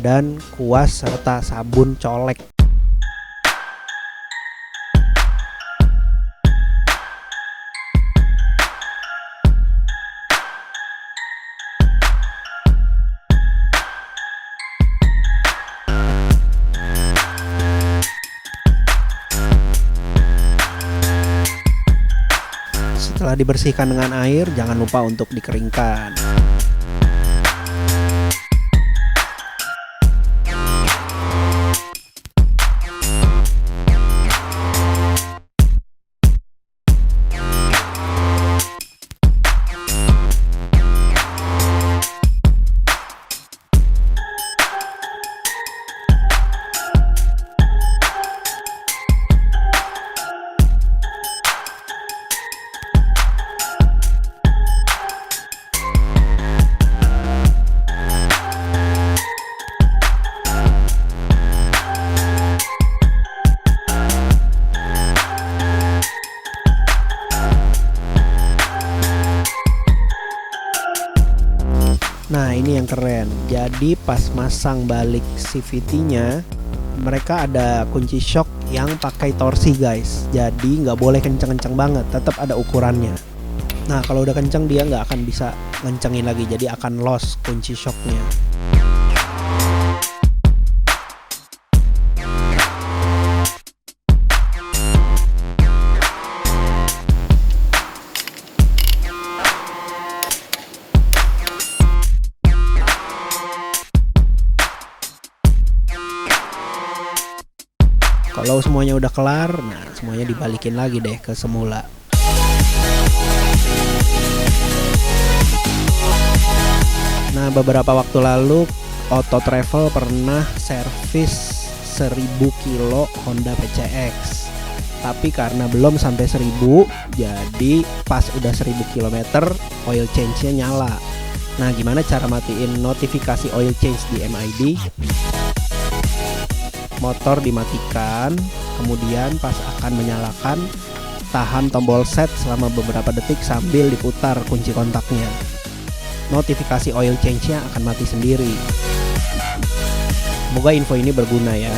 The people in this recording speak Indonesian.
dan kuas serta sabun colek. Setelah dibersihkan dengan air, jangan lupa untuk dikeringkan. Nah, ini yang keren. Jadi pas masang balik CVT-nya, mereka ada kunci shock yang pakai torsi guys. Jadi nggak boleh kenceng-kenceng banget, tetap ada ukurannya. Nah, kalau udah kenceng dia nggak akan bisa ngencengin lagi, jadi akan loss kunci shocknya. Kalau semuanya udah kelar, nah semuanya dibalikin lagi deh ke semula. Nah, beberapa waktu lalu Auto Travel pernah servis 1000 kilo Honda PCX. Tapi karena belum sampai 1000, jadi pas udah 1000 km oil change-nya nyala. Nah, gimana cara matiin notifikasi oil change di MID? Motor dimatikan, kemudian pas akan menyalakan, tahan tombol set selama beberapa detik sambil diputar kunci kontaknya. Notifikasi oil change-nya akan mati sendiri. Semoga info ini berguna ya.